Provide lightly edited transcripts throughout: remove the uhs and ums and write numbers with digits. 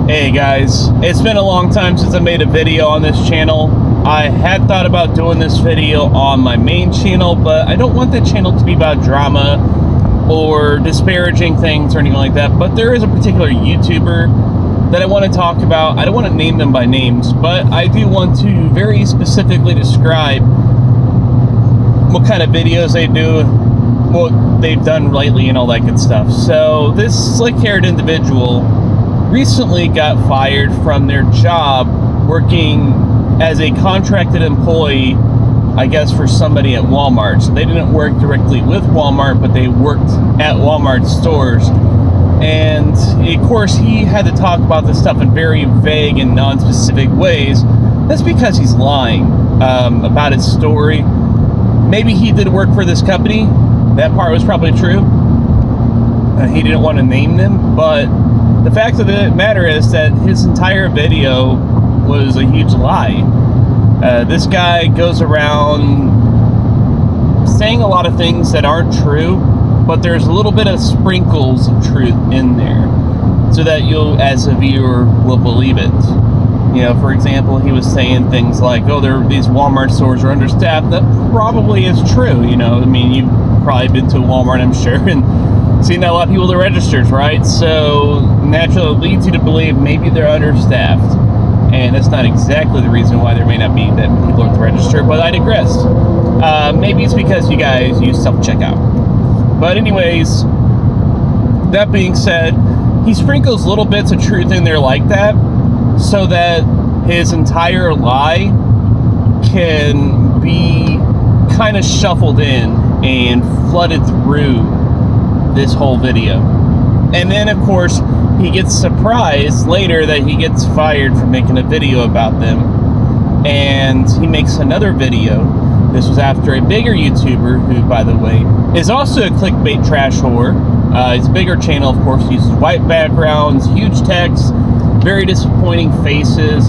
Hey guys, it's been a long time since I made a video on this channel. I had thought about doing this video on my main channel, but I don't want the channel to be about drama or disparaging things or anything like that. But there is a particular YouTuber that I want to talk about. I don't want to name them by names, but I do want to very specifically describe what kind of videos they do, what they've done lately, and all that good stuff. So this slick-haired individual recently got fired from their job working as a contracted employee, I guess, for somebody at Walmart. So they didn't work directly with Walmart, but they worked at Walmart stores. And of course, he had to talk about this stuff in very vague and non-specific ways. That's because he's lying about his story. Maybe he did work for this company. That part was probably true. He didn't want to name them, but the fact of the matter is that his entire video was a huge lie. This guy goes around saying a lot of things that aren't true, but there's a little bit of sprinkles of truth in there, so that you, as a viewer, will believe it. You know, for example, he was saying things like, oh, these Walmart stores are understaffed. That probably is true. You know, I mean, you've probably been to a Walmart, I'm sure, and seen a lot of people at the registers, right? So naturally it leads you to believe maybe they're understaffed. And that's not exactly the reason why there may not be that people at the register, but I digress. Maybe it's because you guys use self-checkout. But anyways, that being said, he sprinkles little bits of truth in there like that, so that his entire lie can be kind of shuffled in and flooded through this whole video. And then of course he gets surprised later that he gets fired for making a video about them, and he makes another video. This was after a bigger YouTuber, who, by the way, is also a clickbait trash whore. His bigger channel, of course, uses white backgrounds, huge text, very disappointing faces,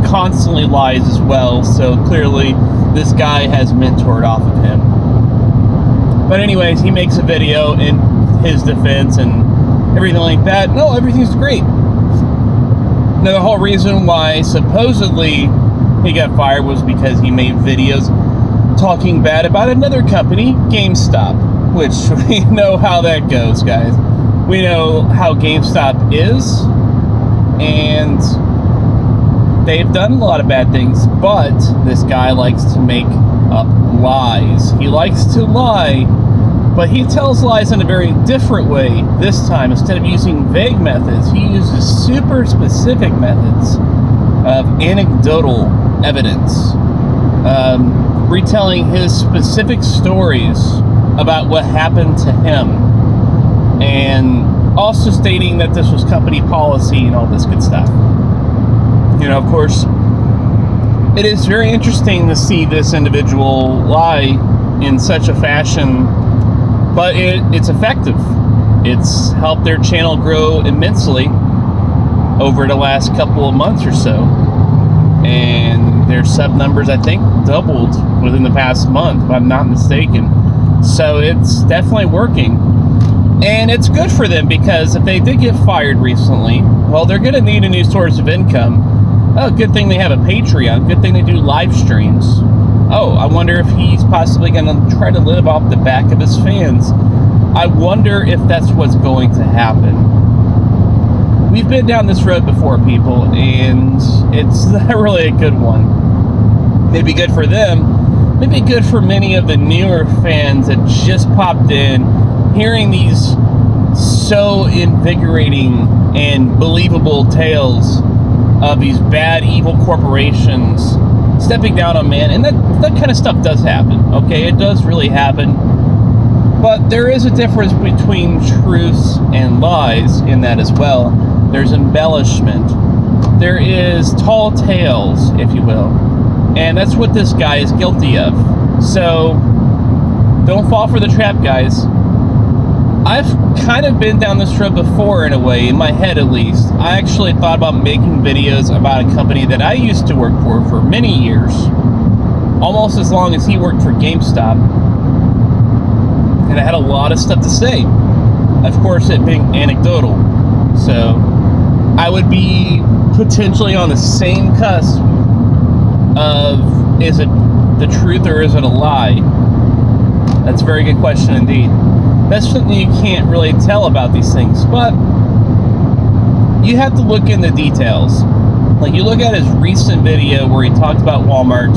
constantly lies as well. So clearly this guy has mentored off of him. But anyways, he makes a video in his defense and everything like that. No, everything's great. Now, the whole reason why supposedly he got fired was because he made videos talking bad about another company, GameStop, which we know how that goes, guys. We know how GameStop is, and they've done a lot of bad things, but this guy likes to make up lies. He likes to lie, but he tells lies in a very different way this time. Instead of using vague methods, he uses super specific methods of anecdotal evidence, retelling his specific stories about what happened to him, and also stating that this was company policy and all this good stuff. You know, of course, it is very interesting to see this individual lie in such a fashion, but it's effective. It's helped their channel grow immensely over the last couple of months or so. And their sub numbers, I think, doubled within the past month, if I'm not mistaken. So it's definitely working. And it's good for them, because if they did get fired recently, well, they're going to need a new source of income. Oh, good thing they have a Patreon. Good thing they do live streams. Oh, I wonder if he's possibly going to try to live off the back of his fans. I wonder if that's what's going to happen. We've been down this road before, people, and it's not really a good one. Maybe good for them. Maybe good for many of the newer fans that just popped in, hearing these so invigorating and believable tales of these bad, evil corporations stepping down on man. And that kind of stuff does happen, okay? It does really happen. But there is a difference between truths and lies in that as well. There's embellishment. There is tall tales, if you will. And that's what this guy is guilty of. So don't fall for the trap, guys. I've kind of been down this road before, in a way, in my head at least. I actually thought about making videos about a company that I used to work for many years, almost as long as he worked for GameStop, and I had a lot of stuff to say. Of course, it being anecdotal. So I would be potentially on the same cusp of, is it the truth or is it a lie? That's a very good question indeed. That's something you can't really tell about these things, but you have to look in the details. Like, you look at his recent video where he talked about Walmart,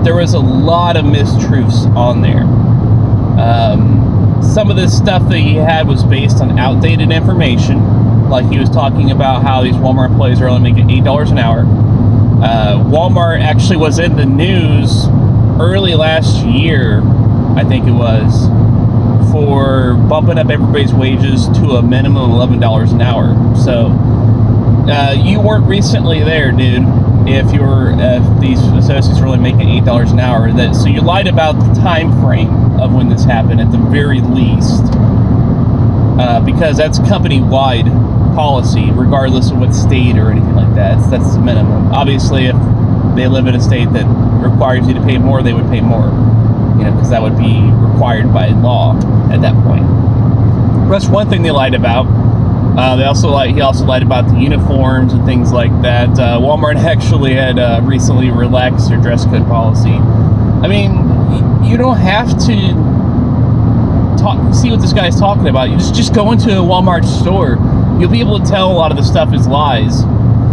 there was a lot of mistruths on there. Some of this stuff that he had was based on outdated information. Like, he was talking about how these Walmart employees are only making $8 an hour. Walmart actually was in the news early last year, I think it was, for bumping up everybody's wages to a minimum of $11 an hour. So you weren't recently there, dude. If these associates were only making $8 an hour, so you lied about the time frame of when this happened at the very least, because that's company-wide policy, regardless of what state or anything like that. That's the minimum. Obviously, if they live in a state that requires you to pay more, they would pay more, because that would be required by law at that point. That's one thing they lied about. He also lied about the uniforms and things like that. Walmart actually had recently relaxed their dress code policy. I mean, you don't have to see what this guy's talking about. You just go into a Walmart store. You'll be able to tell a lot of the stuff is lies.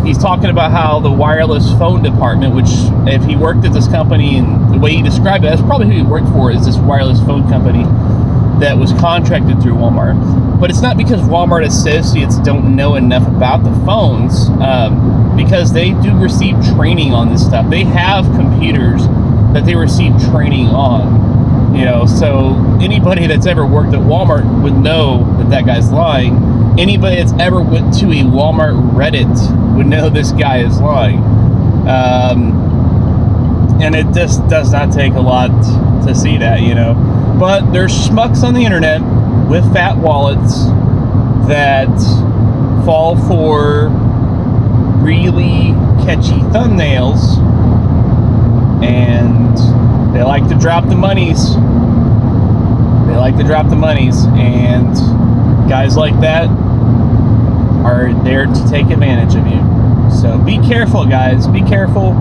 He's talking about how the wireless phone department, which if he worked at this company and the way he described it, that's probably who he worked for, is this wireless phone company that was contracted through Walmart. But it's not because Walmart associates don't know enough about the phones, because they do receive training on this stuff. They have computers that they receive training on. So anybody that's ever worked at Walmart would know that guy's lying. Anybody that's ever went to a Walmart Reddit would know this guy is lying. And it just does not take a lot to see that, But there's schmucks on the internet with fat wallets that fall for really catchy thumbnails, and they like to drop the monies. And guys like that are there to take advantage of you. So be careful, guys. Be careful.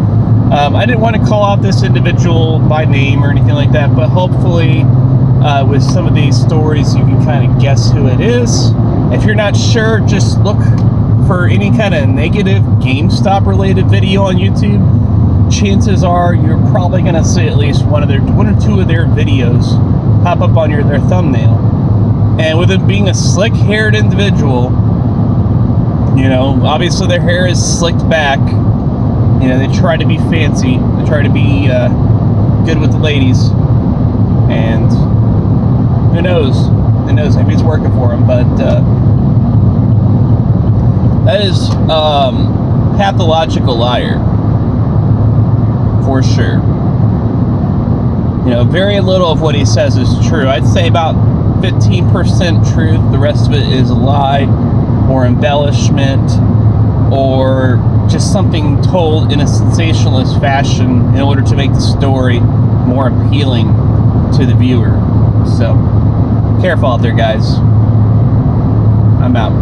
I didn't want to call out this individual by name or anything like that, but hopefully with some of these stories you can kind of guess who it is. If you're not sure, just look for any kind of negative GameStop related video on YouTube. Chances are you're probably going to see at least one or two of their videos pop up on their thumbnail. And with it being a slick-haired individual, obviously their hair is slicked back. They try to be fancy. They try to be good with the ladies. And who knows? Maybe it's working for them. But that is pathological liar. For sure. Very little of what he says is true. I'd say about 15% truth. The rest of it is a lie or embellishment or just something told in a sensationalist fashion in order to make the story more appealing to the viewer. So, careful out there, guys. I'm out.